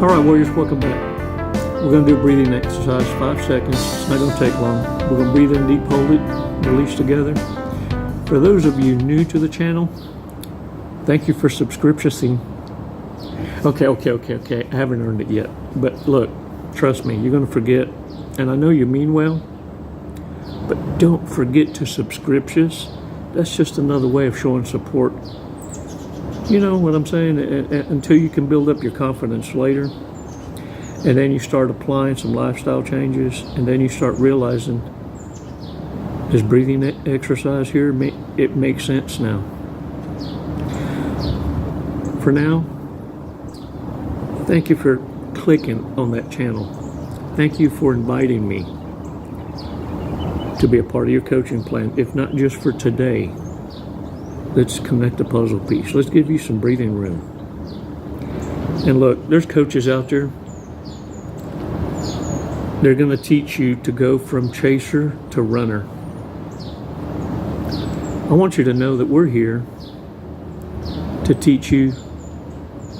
All right, warriors, welcome back. We're going to do a breathing exercise, 5 seconds. It's not going to take long. We're going to breathe in deep, hold it, release together. For those of you new to the channel, thank you for subscriptioning. Okay. I haven't earned it yet. But look, trust me, you're going to forget. And I know you mean well, but don't forget to subscriptions. That's just another way of showing support. You know what I'm saying? Until you can build up your confidence later. And then you start applying some lifestyle changes. And then you start realizing this breathing exercise here, it makes sense now. For now, thank you for clicking on that channel. Thank you for inviting me to be a part of your coaching plan, if not just for today. Let's connect the puzzle piece. Let's give you some breathing room. And look, there's coaches out there. They're going to teach you to go from chaser to runner. I want you to know that we're here to teach you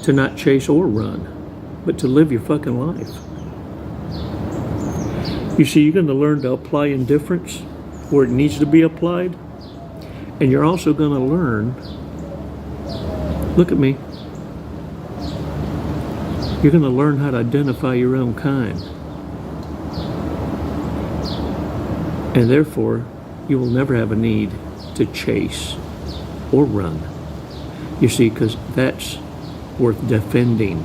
to not chase or run, but to live your fucking life. You see, you're going to learn to apply indifference where it needs to be applied. And you're also going to learn, look at me, you're going to learn how to identify your own kind. And therefore, you will never have a need to chase or run. You see, because that's worth defending.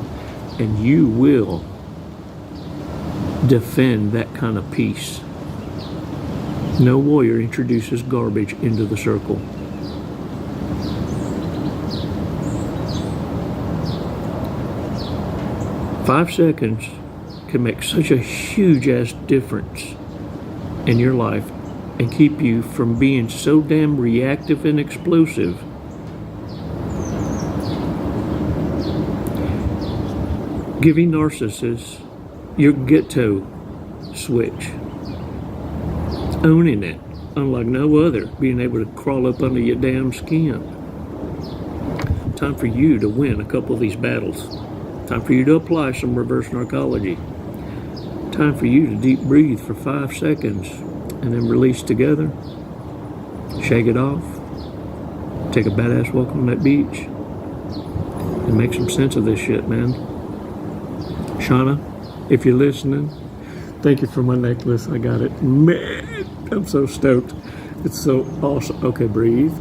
And you will defend that kind of peace. No warrior introduces garbage into the circle. Five seconds can make such a huge ass difference in your life and keep you from being so damn reactive and explosive. Giving narcissists your ghetto switch. Owning it, unlike no other, being able to crawl up under your damn skin. Time for you to win a couple of these battles. Time for you to apply some reverse narcology. Time for you to deep breathe for 5 seconds and then release together. Shake it off. Take a badass walk on that beach and make some sense of this shit, man. Shauna, if you're listening, thank you for my necklace. I got it. Man, I'm so stoked. It's so awesome. Okay, breathe.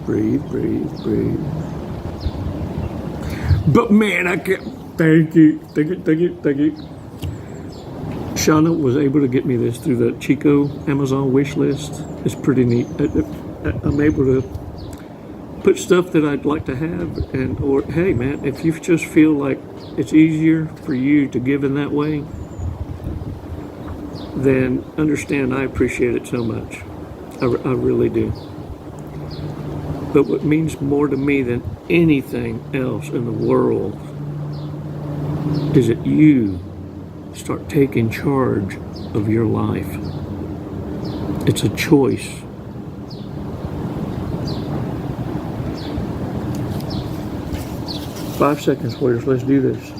But man, I can't. Thank you. Shauna was able to get me this through the Chico Amazon wish list. It's pretty neat. I'm able to put stuff that I'd like to have, or hey man, if you just feel like it's easier for you to give in that way, then understand I appreciate it so much. I really do. But what means more to me than anything else in the world is that you start taking charge of your life. It's a choice. Five seconds, warriors. Let's do this.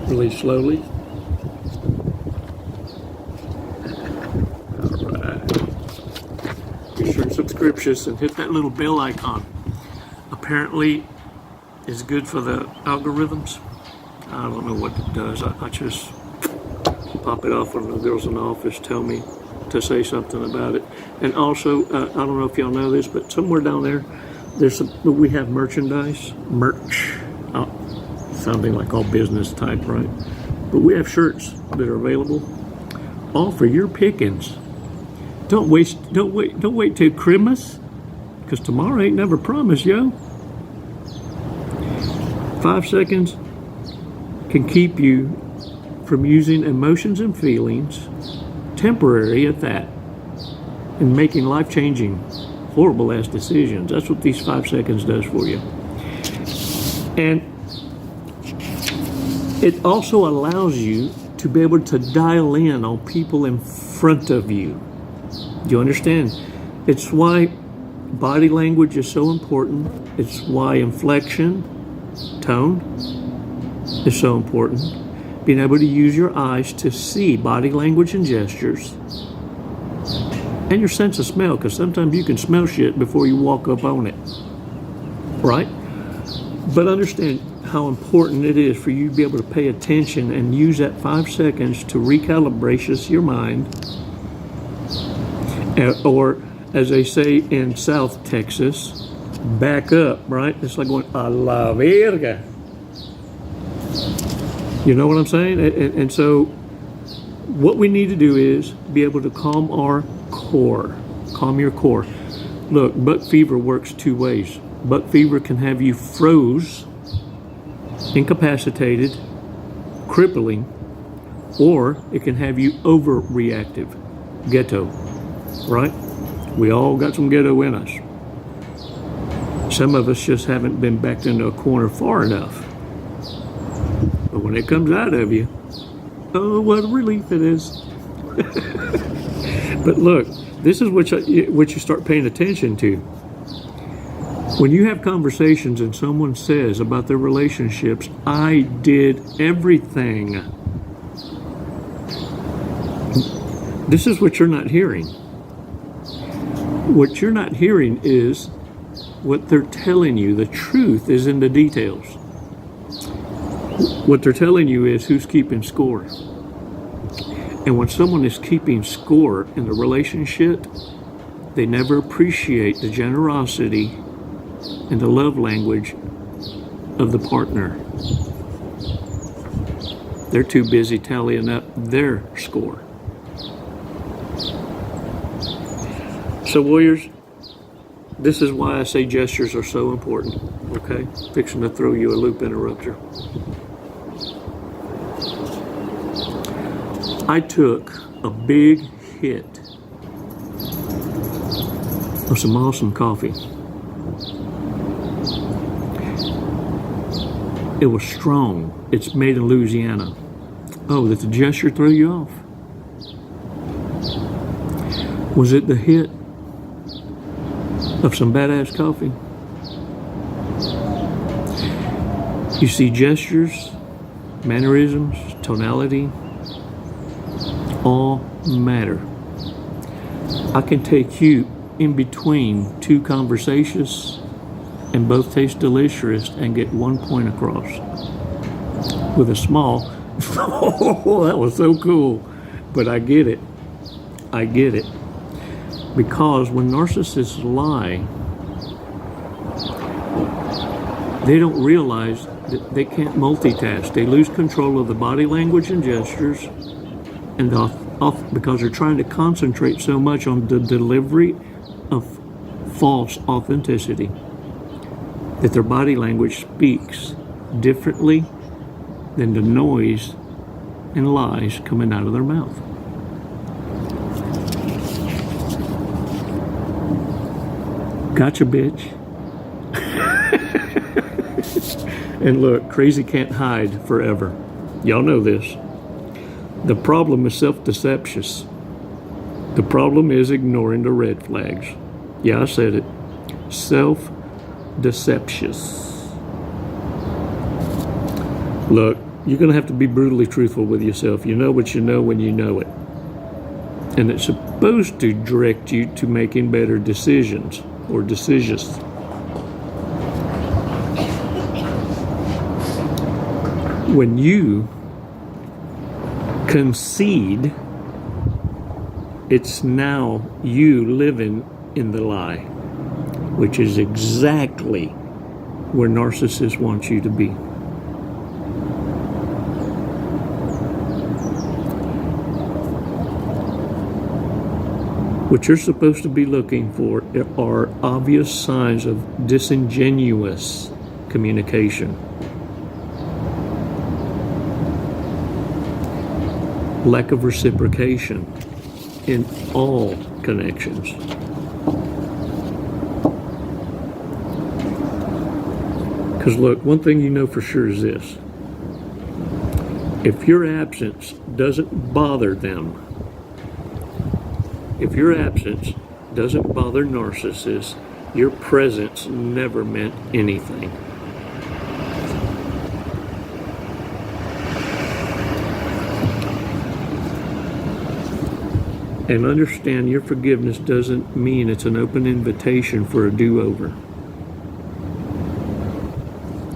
Release slowly. All right. Be sure to subscribe and hit that little bell icon. Apparently, it's good for the algorithms. I don't know what it does. I just pop it off when the girls in the office tell me to say something about it. And also, I don't know if y'all know this, but somewhere down there, we have merchandise. Merch. Sounding like all business type, right? But we have shirts that are available, all for your pickings. Don't wait till Christmas, because tomorrow ain't never promised, yo. 5 seconds can keep you from using emotions and feelings, temporary at that, and making life-changing, horrible-ass decisions. That's what these 5 seconds does for you. And it also allows you to be able to dial in on people in front of you. Do you understand? It's why body language is so important. It's why inflection, tone is so important. Being able to use your eyes to see body language and gestures. And your sense of smell, because sometimes you can smell shit before you walk up on it. Right? But understand how important it is for you to be able to pay attention and use that 5 seconds to recalibrate your mind. Or, as they say in South Texas, back up, right? It's like going, a la verga. You know what I'm saying? And so, what we need to do is be able to calm our core. Calm your core. Look, buck fever works 2 ways. Buck fever can have you froze, incapacitated, crippling, or it can have you overreactive, ghetto, right? We all got some ghetto in us. Some of us just haven't been backed into a corner far enough. But when it comes out of you, oh, what a relief it is. But look, this is what you start paying attention to. When you have conversations and someone says about their relationships, I did everything. This is what you're not hearing. What you're not hearing is what they're telling you. The truth is in the details. What they're telling you is who's keeping score. And when someone is keeping score in the relationship, they never appreciate the generosity and the love language of the partner. They're too busy tallying up their score. So warriors, this is why I say gestures are so important, okay? Fixing to throw you a loop interrupter. I took a big hit of some awesome coffee. It was strong. It's made in Louisiana. Oh, did the gesture throw you off? Was it the hit of some badass coffee? You see, gestures, mannerisms, tonality, all matter. I can take you in between 2 conversations and both taste delicious and get 1 point across with a small, oh, that was so cool. But I get it. I get it. Because when narcissists lie, they don't realize that they can't multitask. They lose control of the body language and gestures, and because they're trying to concentrate so much on the delivery of false authenticity that their body language speaks differently than the noise and lies coming out of their mouth. Gotcha, bitch. And look, crazy can't hide forever. Y'all know this. The problem is self-deception. The problem is ignoring the red flags. Yeah, I said it. Self-deception. Look, you're going to have to be brutally truthful with yourself. You know what you know when you know it. And it's supposed to direct you to making better decisions or decisions. When you concede, it's now you living in the lie, which is exactly where narcissists want you to be. What you're supposed to be looking for are obvious signs of disingenuous communication. Lack of reciprocation in all connections. Because look, one thing you know for sure is this. If your absence doesn't bother them, if your absence doesn't bother narcissists, Your presence never meant anything. And understand, your forgiveness doesn't mean it's an open invitation for a do-over.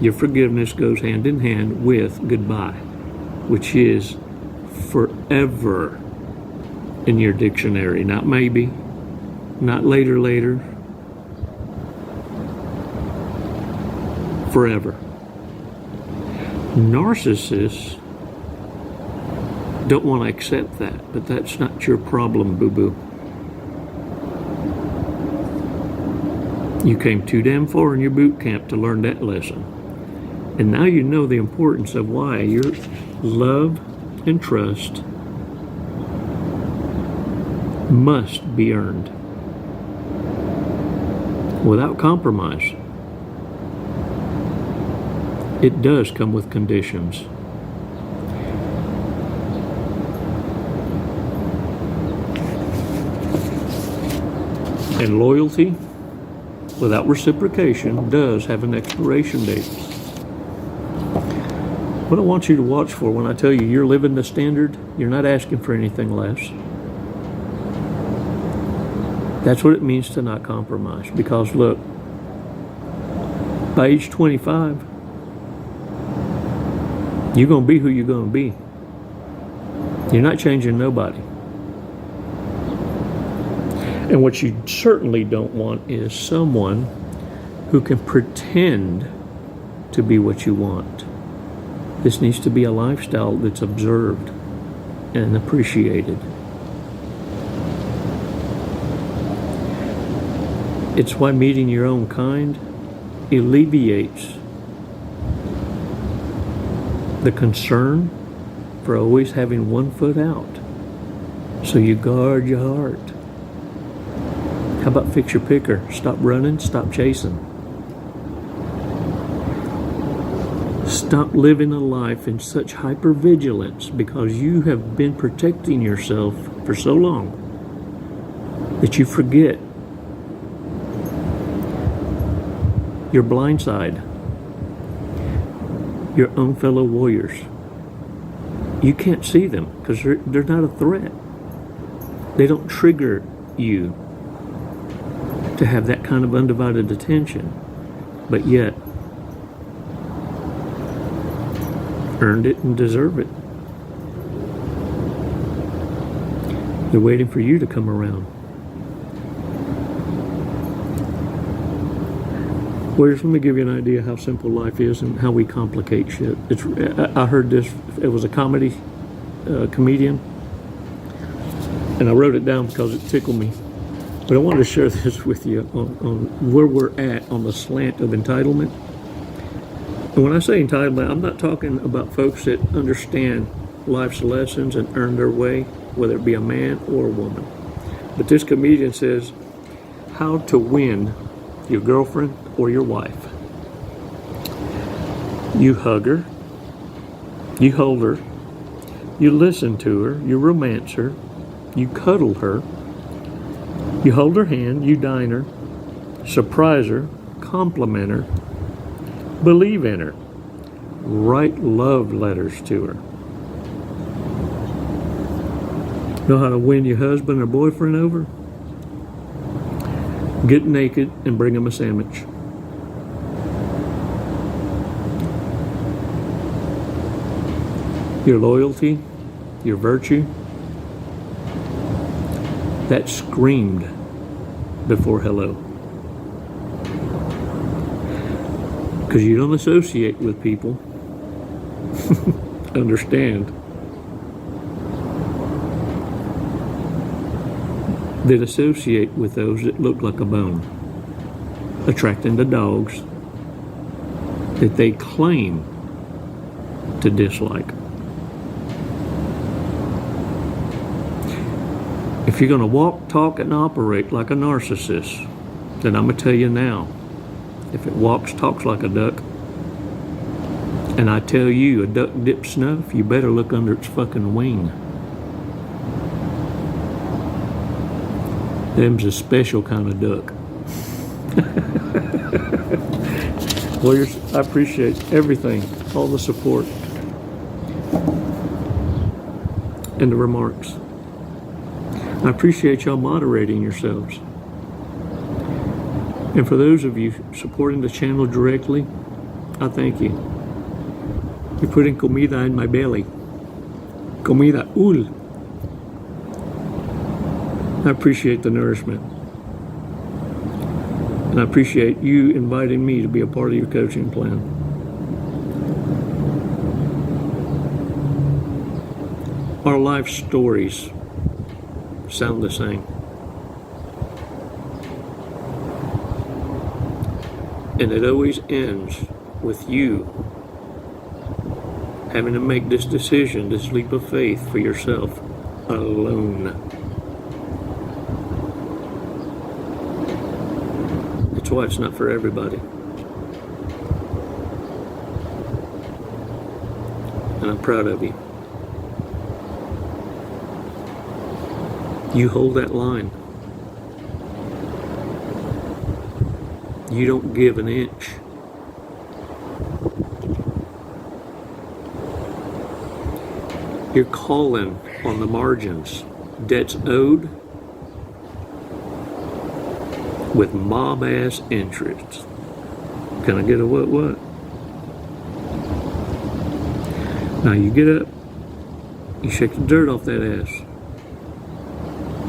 Your forgiveness goes hand in hand with goodbye, which is forever in your dictionary. Not maybe, not later. Forever. Narcissists don't want to accept that, but that's not your problem, boo-boo. You came too damn far in your boot camp to learn that lesson. And now you know the importance of why your love and trust must be earned without compromise. It does come with conditions. And loyalty without reciprocation does have an expiration date. What I want you to watch for when I tell you you're living the standard, you're not asking for anything less. That's what it means to not compromise. Because look, by age 25, you're going to be who you're going to be. You're not changing nobody. And what you certainly don't want is someone who can pretend to be what you want. This needs to be a lifestyle that's observed and appreciated. It's why meeting your own kind alleviates the concern for always having one foot out. So you guard your heart. How about fix your picker? Stop running, stop chasing. Stop living a life in such hypervigilance because you have been protecting yourself for so long that you forget your blind side, your own fellow warriors. You can't see them because they're not a threat. They don't trigger you to have that kind of undivided attention, but yet earned it and deserve it. They're waiting for you to come around. Warriors, let me give you an idea how simple life is and how we complicate shit. I heard this, it was a comedian, and I wrote it down because it tickled me. But I wanted to share this with you on where we're at on the slant of entitlement. And when I say entitlement, I'm not talking about folks that understand life's lessons and earn their way, whether it be a man or a woman. But this comedian says, how to win your girlfriend or your wife. You hug her, you hold her, you listen to her, you romance her, you cuddle her, you hold her hand, you dine her, surprise her, compliment her, believe in her, write love letters to her. Know how to win your husband or boyfriend over? Get naked and bring him a sandwich. Your loyalty, your virtue, that screamed before hello. Because you don't associate with people, understand, that associate with those that look like a bone, attracting the dogs that they claim to dislike. If you're going to walk, talk, and operate like a narcissist, then I'm going to tell you now, if it walks, talks like a duck, and I tell you a duck dips snuff, you better look under its fucking wing. Them's a special kind of duck. Warriors, I appreciate everything, all the support and the remarks. I appreciate y'all moderating yourselves. And for those of you supporting the channel directly, I thank you. You're putting comida in my belly. Comida, ul. I appreciate the nourishment. And I appreciate you inviting me to be a part of your coaching plan. Our life stories sound the same. And it always ends with you having to make this decision, this leap of faith for yourself alone. That's why it's not for everybody. And I'm proud of you. You hold that line. You don't give an inch. You're calling on the margins. Debts owed with mob-ass interest. Can I get a what? Now you get up, you shake the dirt off that ass.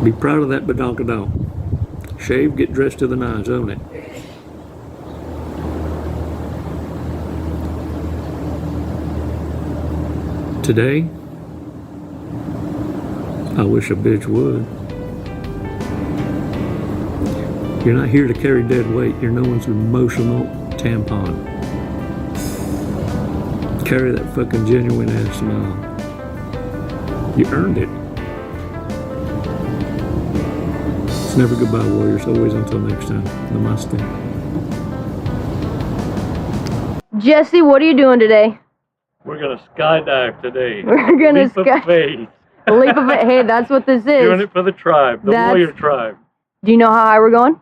Be proud of that badonkadonk. Shave, get dressed to the nines, own it. Today, I wish a bitch would. You're not here to carry dead weight. You're no one's emotional tampon. Carry that fucking genuine ass smile. You earned it. It's never goodbye, warriors. Always until next time. Namaste. Jesse, what are you doing today? We're gonna skydive today. We're gonna leap of faith. Leap of faith. Hey, that's what this is. Doing it for the tribe, the warrior tribe. Do you know how high we're going?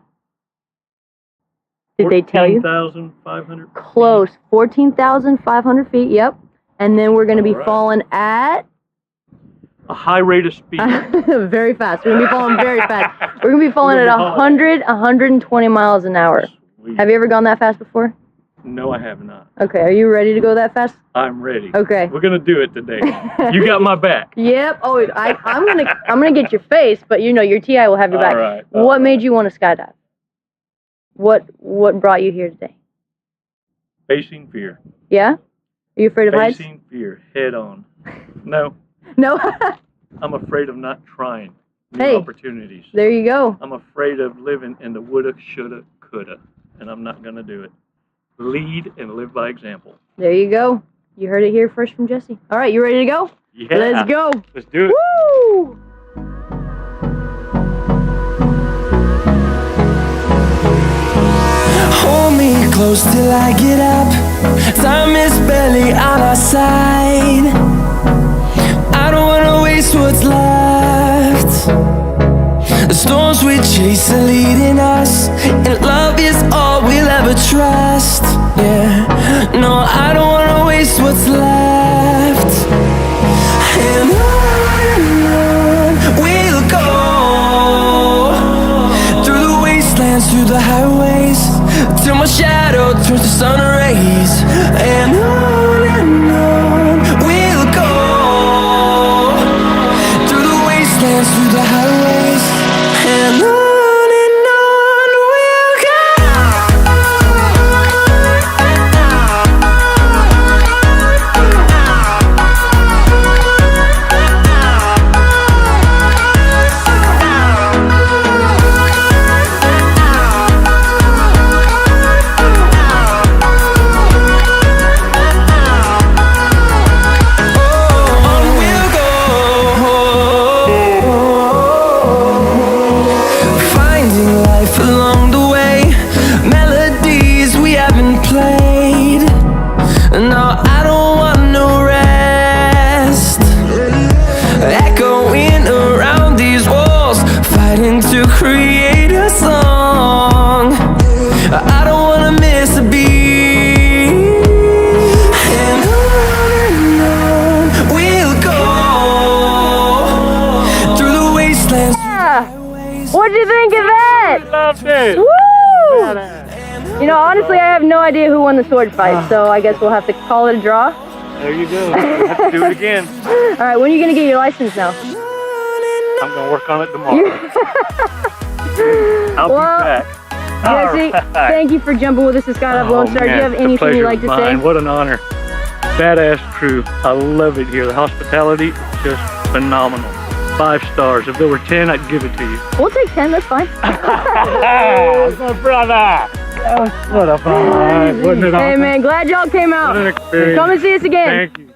Did they tell you? 14,500. Close. 14,500 feet. Yep. And then we're gonna be falling at a high rate of speed. Very fast. We're gonna be falling very fast. We're gonna be falling at 120 miles an hour. Sweet. Have you ever gone that fast before? No, I have not. Okay, are you ready to go that fast? I'm ready. Okay. We're gonna do it today. You got my back. Yep. Oh, I'm gonna get your face, but you know your TI will have your back. All right. What made you want to skydive? What brought you here today? Facing fear. Yeah? Are you afraid of heights? Facing fear head on. No. No. I'm afraid of not trying new opportunities. There you go. I'm afraid of living in the woulda, shoulda, coulda, and I'm not gonna do it. Lead and live by example. There you go. You heard it here first from Jesse. All right, you ready to go? Yeah. Let's go. Let's do it. Woo! Hold me close till I get up. Time is barely on our side. I don't wanna waste what's left. The storms we chase are leading us, and love is all we'll ever trust. Yeah, no, I don't wanna waste what's left. And on we'll go, through the wastelands, through the highways, till my shadow turns to sun rays. And on we'll go, through the wastelands, through the highways, and on we'll go. idea who won the sword fight, so I guess we'll have to call it a draw. There you go. We'll have to do it again. All right, when are you gonna get your license now? I'm gonna work on it tomorrow. I'll be back. Jesse, thank you for jumping with us at Skydive Lone Star. Do you have anything you'd like to say? What an honor. Badass crew. I love it here. The hospitality, just phenomenal. 5 stars. If there were 10, I'd give it to you. We'll take 10, that's fine. My brother. What a fun. Wasn't it awesome? Hey man, glad y'all came out. What an experience. Come and see us again. Thank you.